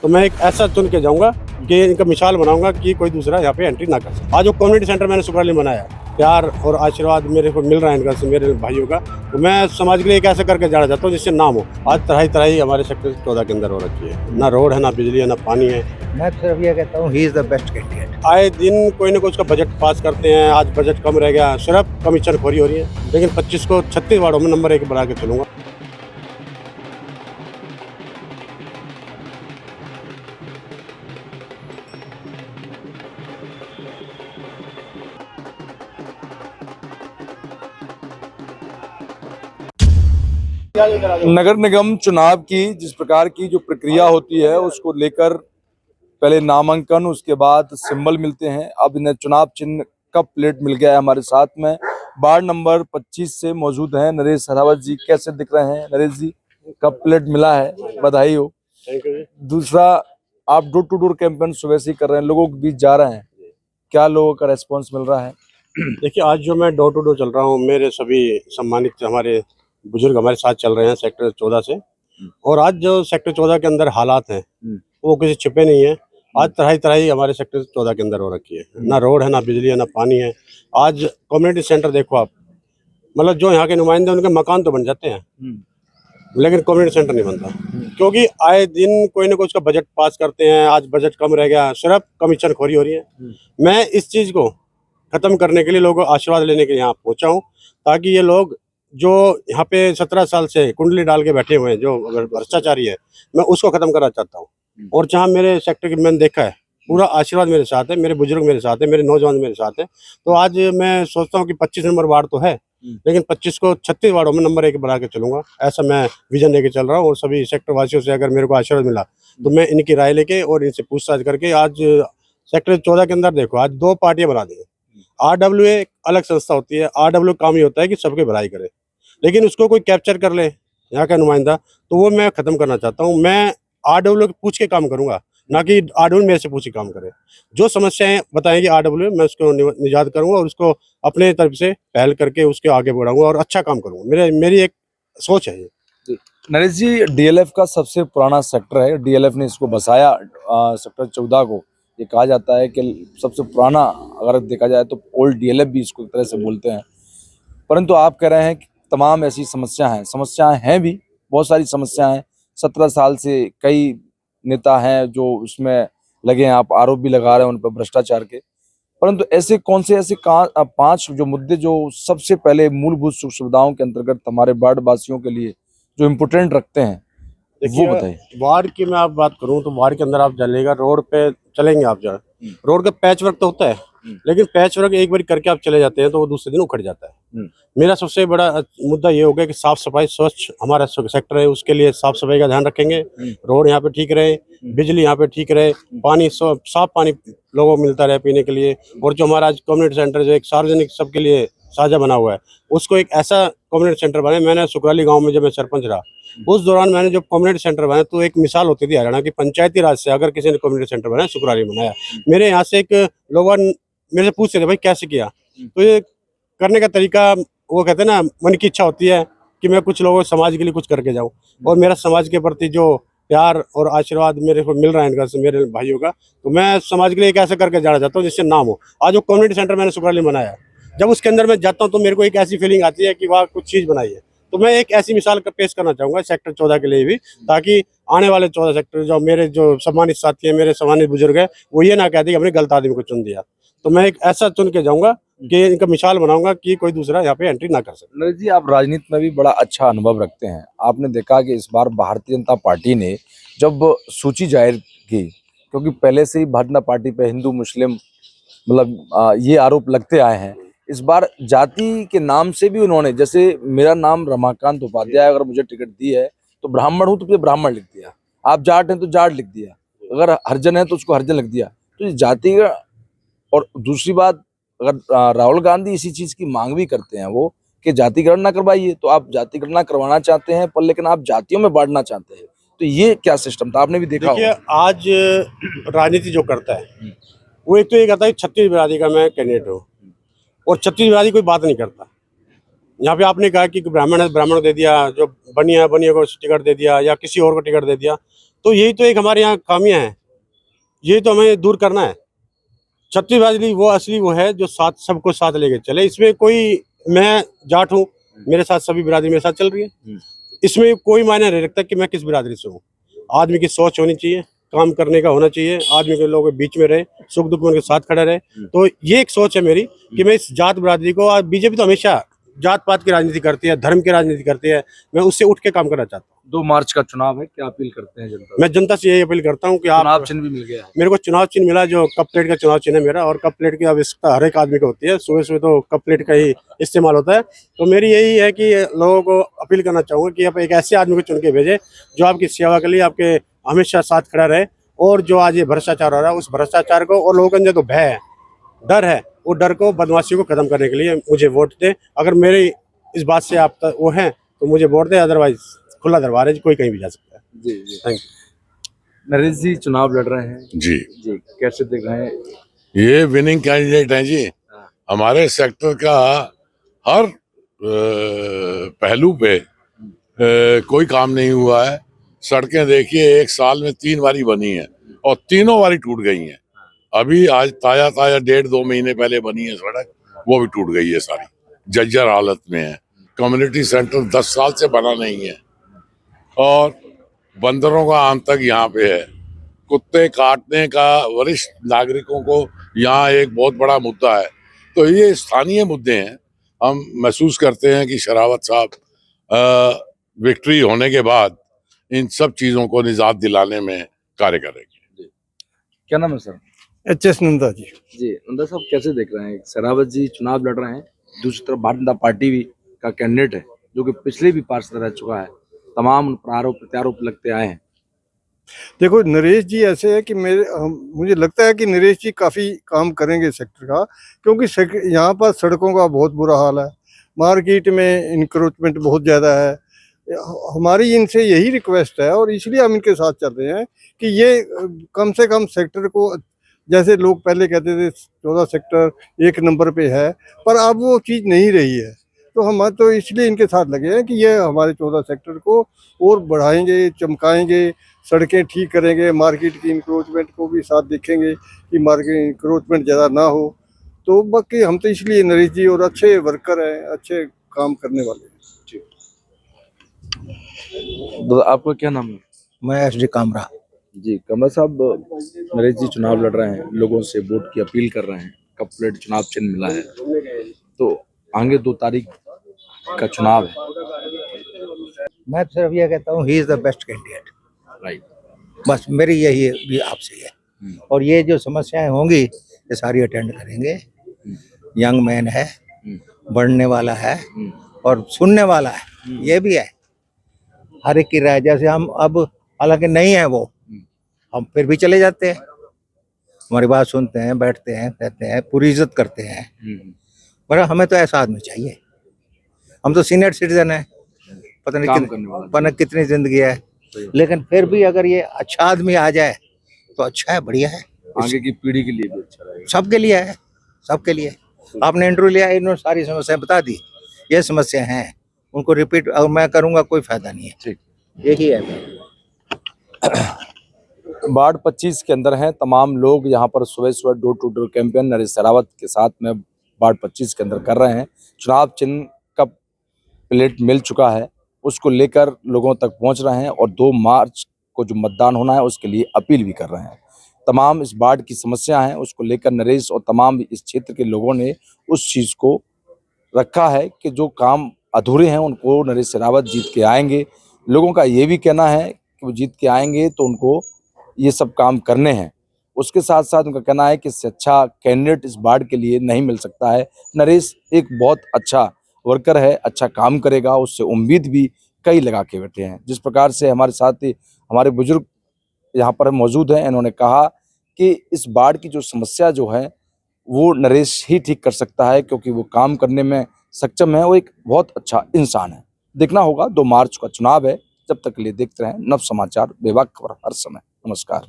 तो मैं एक ऐसा चुन के जाऊंगा कि इनका मिसाल बनाऊंगा कि कोई दूसरा यहाँ पे एंट्री ना कर सके। आज जो कम्युनिटी सेंटर मैंने सुकराली में बनाया, प्यार और आशीर्वाद मेरे को मिल रहा है इनका से, मेरे भाइयों का, तो मैं समाज के लिए एक ऐसा करके जाना चाहता हूँ जिससे नाम हो। आज तराई तराई हमारे सेक्टर 14 के अंदर हो रखी है, ना रोड है, ना बिजली है, ना पानी है। मैं तो सिर्फ ये कहता हूँ he is the best candidate. आए दिन कोई ना कोई उसका बजट पास करते हैं, आज बजट कम रह गया, सिर्फ कमीशन खोरी हो रही है। लेकिन 25 को 36 वार्डों में नंबर 1 बना के चलूंगा। नगर निगम चुनाव की जिस प्रकार की जो प्रक्रिया होती है उसको लेकर पहले नामांकन, उसके बाद सिंबल मिलते हैं। अब इन्हें चुनाव चिन्ह का प्लेट मिल गया है। हमारे साथ में वार्ड नंबर 25 से मौजूद हैं नरेश सहरावत जी। कैसे दिख रहे हैं नरेश जी? कप प्लेट मिला है, बधाई हो। Thank you. दूसरा, आप डोर टू डोर कैंपेन सुबह से ही कर रहे हैं, लोगों के बीच जा रहे हैं, क्या लोगों का रेस्पॉन्स मिल रहा है? देखिए, आज जो मैं डोर टू डोर चल रहा हूँ, मेरे सभी सम्मानित हमारे बुजुर्ग हमारे साथ चल रहे हैं सेक्टर 14 से। और आज जो सेक्टर 14 के अंदर हालात हैं वो किसी छिपे नहीं है। आज तराई तराई हमारे सेक्टर 14 के अंदर हो रखी है, ना रोड है, ना बिजली है, ना पानी है। आज कम्युनिटी सेंटर देखो आप, मतलब जो यहाँ के नुमाइंदे उनके मकान तो बन जाते हैं लेकिन कम्युनिटी सेंटर नहीं बनता, क्योंकि आए दिन कोई ना कोई उसका बजट पास करते हैं। आज बजट कम रह गया, सिर्फ कमीशन खोरी हो रही है। मैं इस चीज़ को खत्म करने के लिए लोगों को आशीर्वाद लेने के लिए यहाँ पहुँचा हूँ, ताकि ये लोग जो यहाँ पे 17 साल से कुंडली डाल के बैठे हुए हैं, जो अगर भ्रष्टाचारी है, मैं उसको खत्म करना चाहता हूँ। और जहाँ मेरे सेक्टर की मैंने देखा है, पूरा आशीर्वाद मेरे साथ है, मेरे बुजुर्ग मेरे साथ है, मेरे नौजवान मेरे साथ है। तो आज मैं सोचता हूँ कि 25 नंबर वार्ड तो है, लेकिन 25 को 36 वार्डों में नंबर 1 बना के चलूंगा। ऐसा मैं विजन लेके चल रहा हूँ। और सभी सेक्टर वासियों से अगर मेरे को आशीर्वाद मिला तो मैं इनकी राय लेके और इनसे पूछताछ करके, आज सेक्टर 14 के अंदर देखो, आज 2 पार्टियां बना दी है। RWA एक अलग संस्था होती है, RWA काम ही होता है कि सबकी भलाई करे, लेकिन उसको कोई कैप्चर कर ले यहाँ का नुमाइंदा, तो वो मैं खत्म करना चाहता हूँ। मैं RWA को पूछ के काम करूंगा, ना कि RWA मेरे से पूछ के काम करे। जो समस्याएं बताएंगे RWA, मैं उसको निजात करूंगा और उसको अपने तरफ से पहल करके उसके आगे बढ़ाऊंगा और अच्छा काम करूंगा। मेरी एक सोच है ये। नरेश जी, डीएलएफ का सबसे पुराना सेक्टर है, डीएलएफ ने इसको बसाया सेक्टर 14 को। ये कहा जाता है कि सबसे पुराना, अगर देखा जाए तो ओल्ड डीएलएफ भी इसको एक तरह से बोलते हैं। परंतु आप कह रहे हैं कि तमाम ऐसी समस्याएं हैं भी, बहुत सारी समस्याएं हैं। 17 साल से कई नेता हैं जो उसमें लगे हैं, आप आरोप भी लगा रहे हैं उन पर भ्रष्टाचार के। परंतु ऐसे कौन से 5 जो मुद्दे जो सबसे पहले मूलभूत सुख सुविधाओं के अंतर्गत हमारे वार्ड वासियों के लिए जो इम्पोर्टेंट रखते हैं, वो बताइए। वार्ड की मैं आप बात करूं तो वार्ड के अंदर आप चलेगा, रोड पे चलेंगे आप जरा, रोड का पैच वर्क तो होता है, लेकिन पैच वर्क एक बार करके आप चले जाते हैं तो वो दूसरे दिन उखड़ जाता है। मेरा सबसे बड़ा मुद्दा ये हो गया कि साफ सफाई, स्वच्छ हमारा सेक्टर है, उसके लिए साफ सफाई का ध्यान रखेंगे। रोड यहाँ पे ठीक रहे, बिजली यहाँ पे ठीक रहे, पानी साफ पानी लोगों को मिलता रहे पीने के लिए। और जो हमारा आज कम्युनिटी सेंटर जो एक सार्वजनिक सबके लिए साझा बना हुआ है, उसको एक ऐसा कम्युनिटी सेंटर बनाया। मैंने सुकराली गांव में जब मैं सरपंच रहा, उस दौरान मैंने जो कम्युनिटी सेंटर बनाया तो एक मिसाल होती थी हरियाणा की पंचायती राज से। अगर किसी ने कम्युनिटी सेंटर बनाया, सुकराली बनाया, मेरे यहाँ से एक लोग मेरे से पूछते थे भाई कैसे किया, तो ये करने का तरीका, वो कहते हैं ना, मन की इच्छा होती है कि मैं कुछ लोगों समाज के लिए कुछ करके जाऊँ। और मेरा समाज के प्रति जो प्यार और आशीर्वाद मेरे को मिल रहा है इनका से, मेरे भाइयों का, तो मैं समाज के लिए एक ऐसा करके जाना चाहता हूँ जिससे नाम हो। आज वो कम्युनिटी सेंटर मैंने सुकराली में बनाया, जब उसके अंदर मैं जाता हूँ तो मेरे को एक ऐसी फीलिंग आती है कि वहाँ कुछ चीज़ बनाई है। तो मैं एक ऐसी मिसाल पेश करना चाहूँगा सेक्टर 14 के लिए भी, ताकि आने वाले 14 सेक्टर जो मेरे जो सम्मानित साथी हैं, मेरे सम्मानित बुजुर्ग हैं, वो ये ना कहते कि हमने गलत आदमी को चुन दिया। तो मैं एक ऐसा चुन के जाऊँगा कि इनका मिसाल बनाऊंगा कि कोई दूसरा यहाँ पे एंट्री ना कर सके। नरेश जी, आप राजनीति में भी बड़ा अच्छा अनुभव रखते हैं। आपने देखा कि इस बार भारतीय जनता पार्टी ने जब सूची जाहिर की, क्योंकि पहले से ही भारतीय जनता पार्टी पे हिंदू मुस्लिम मतलब ये आरोप लगते आए हैं, इस बार जाति के नाम से भी उन्होंने, जैसे मेरा नाम रमाकांत उपाध्याय, अगर मुझे टिकट दी है तो ब्राह्मण हूं तो मुझे ब्राह्मण लिख दिया, आप जाट हैं तो जाट लिख दिया, अगर हरिजन है तो उसको हरिजन लिख दिया। तो इस जाति का, और दूसरी बात, अगर राहुल गांधी इसी चीज की मांग भी करते हैं वो कि जातिकरण ना करवाइए, तो आप जातिकरण करवाना चाहते हैं पर लेकिन आप जातियों में बांटना चाहते हैं, तो ये क्या सिस्टम था? आपने भी देखा देखिए, आज राजनीति जो करता है वो एक तो ये कहता है छत्तीस बिरादरी का मैं कैंडिडेट हूँ, और छत्तीस बिरादरी कोई बात नहीं करता। यहाँ पे आपने कहा कि ब्राह्मण है, ब्राह्मण को दे दिया, जो बनिया को टिकट दे दिया या किसी और को टिकट दे दिया, तो यही तो एक हमारे यहाँ खामियां हैं, यही तो हमें दूर करना है। छत्तीसगढ़ी वो असली वो है जो साथ सबको साथ लेके चले। इसमें कोई मैं जाट हूँ, मेरे साथ सभी बिरादरी मेरे साथ चल रही है, इसमें कोई मायने नहीं रखता कि मैं किस बिरादरी से हूँ। आदमी की सोच होनी चाहिए, काम करने का होना चाहिए, आदमी के लोगों के बीच में रहे, सुख दुख में उनके साथ खड़ा रहे। तो ये एक सोच है मेरी कि मैं इस जात बिरादरी को, और बीजेपी तो हमेशा जात पात की राजनीति करती है, धर्म की राजनीति करती है, मैं उससे उठ के काम करना चाहता हूँ। 2 मार्च का चुनाव है, क्या अपील करते हैं जनता से? मैं जनता से यही अपील करता हूँ कि चुनाव आप, चिन्ह भी मिल गया है। मेरे को चुनाव चिन्ह मिला, जो कप प्लेट का चुनाव चिन्ह है मेरा, और कप प्लेट की आवश्यकता हर एक आदमी को होती है। सुबह सुबह तो कप प्लेट का ही इस्तेमाल होता है। तो मेरी यही है कि लोगों को अपील करना चाहूँगा कि आप एक ऐसे आदमी को चुन के भेजें जो आपकी सेवा के लिए आपके हमेशा साथ खड़ा रहे, और जो आज ये भ्रष्टाचार हो रहा है उस भ्रष्टाचार को, और लोगों के अंदर जो भय है, डर है, वो डर को, बदमाशियों को खत्म करने के लिए मुझे वोट दें। अगर मेरी इस बात से आप वो हैं तो मुझे वोट दें, अदरवाइज खुला दरबार है, कोई कहीं भी जा सकता है। जी जी, थैंक यू। नरेश जी चुनाव लड़ रहे हैं जी, जी, कैसे देख रहे हैं? ये विनिंग कैंडिडेट हैं जी। हमारे सेक्टर का हर पहलू पे कोई काम नहीं हुआ है। सड़कें देखिए, एक साल में 3 बारी बनी है और तीनों बारी टूट गई हैं। अभी आज ताजा 1.5-2 महीने पहले बनी है सड़क, वो भी टूट गई है, सारी जर्जर हालत में है। कम्युनिटी सेंटर 10 साल से बना नहीं है, और बंदरों का आतंक यहाँ पे है। कुत्ते काटने का वरिष्ठ नागरिकों को यहाँ एक बहुत बड़ा मुद्दा है। तो ये स्थानीय मुद्दे हैं। हम महसूस करते हैं कि शरावत साहब विक्ट्री होने के बाद इन सब चीजों को निजात दिलाने में कार्य करेंगे। क्या नाम है सर? HS नंदा जी। जी, नंदा साहब कैसे देख रहे हैं? शरावत जी चुनाव लड़ रहे हैं, दूसरी तरफ भारतीय जनता पार्टी भी का कैंडिडेट है जो कि पिछले भी पार्षद रह चुका है, तमाम उन पर आरोप प्रत्यारोप लगते आए हैं। देखो, नरेश जी ऐसे है कि मुझे लगता है कि नरेश जी काफ़ी काम करेंगे सेक्टर का, क्योंकि यहाँ पर सड़कों का बहुत बुरा हाल है, मार्केट में इंक्रोचमेंट बहुत ज़्यादा है। हमारी इनसे यही रिक्वेस्ट है, और इसलिए हम इनके साथ चल रहे हैं कि ये कम से कम सेक्टर को, जैसे लोग पहले कहते थे 14 सेक्टर 1 नंबर पे है, पर अब वो चीज़ नहीं रही है। तो हम तो इसलिए इनके साथ लगे हैं कि ये हमारे 14 सेक्टर को और बढ़ाएंगे, चमकाएंगे, सड़कें ठीक करेंगे, मार्केट की इंक्रोचमेंट को भी साथ देखेंगे कि मार्केट इंक्रोचमेंट ज़्यादा ना हो। तो बाकी हम तो इसलिए नरेश जी, और अच्छे वर्कर हैं, अच्छे काम करने वाले हैं। तो आपका क्या नाम है? मैं SD कामरा। जी, कमरा साहब, नरेश जी चुनाव लड़ रहे हैं, लोगों से वोट की अपील कर रहे हैं, कप प्लेट चुनाव चिन्ह मिला है, तो आगे 2 तारीख का चुनाव है। मैं तो सिर्फ ये कहता हूँ, he is the best candidate. Right. बस मेरी यही भी आपसे है। और ये जो समस्याएं होंगी ये सारी अटेंड करेंगे। यंग मैन है, बढ़ने वाला है और सुनने वाला है, ये भी है। हर एक की राय, जैसे हम अब हालांकि नहीं है वो, हम फिर भी चले जाते हैं, हमारी बात सुनते हैं, बैठते हैं, रहते हैं, पूरी इज्जत करते हैं। पर हमें तो ऐसा आदमी चाहिए। हम तो सीनियर सिटीजन है, पता नहीं कितनी जिंदगी है, लेकिन फिर भी अगर ये अच्छा आदमी आ जाए तो अच्छा है, बढ़िया है, आगे की पीढ़ी के लिए भी अच्छा रहेगा। सबके लिए है, सबके लिए। आपने इंटरव्यू लिया, इन्होंने सारी समस्याएं बता दी, ये समस्या हैं, उनको रिपीट अगर मैं करूंगा कोई फायदा नहीं है। ठीक, यही है। वार्ड 25 के अंदर हैं तमाम लोग, यहाँ पर सुबह सुबह door to door campaign Naresh Sherawat के साथ में वार्ड 25 के अंदर कर रहे हैं। चुनाव चिन्ह का प्लेट मिल चुका है, उसको लेकर लोगों तक पहुंच रहे हैं, और 2 मार्च को जो मतदान होना है उसके लिए अपील भी कर रहे हैं। तमाम इस वार्ड की समस्या है, उसको लेकर नरेश और तमाम इस क्षेत्र के लोगों ने उस चीज़ को रखा है कि जो काम अधूरे हैं उनको नरेश शेरावत जीत के आएंगे। लोगों का ये भी कहना है कि वो जीत के आएंगे तो उनको ये सब काम करने हैं। उसके साथ साथ उनका कहना है कि इससे अच्छा कैंडिडेट इस वार्ड के लिए नहीं मिल सकता है। नरेश एक बहुत अच्छा वर्कर है, अच्छा काम करेगा, उससे उम्मीद भी कई लगा के बैठे हैं। जिस प्रकार से हमारे साथ ही हमारे बुजुर्ग यहाँ पर मौजूद हैं, इन्होंने कहा कि इस वार्ड की जो समस्या जो है वो नरेश ही ठीक कर सकता है, क्योंकि वो काम करने में सक्षम है, वो एक बहुत अच्छा इंसान है। देखना होगा, 2 मार्च का चुनाव है। जब तक के लिए देखते रहें नव समाचार, बेबाक खबर हर समय। नमस्कार।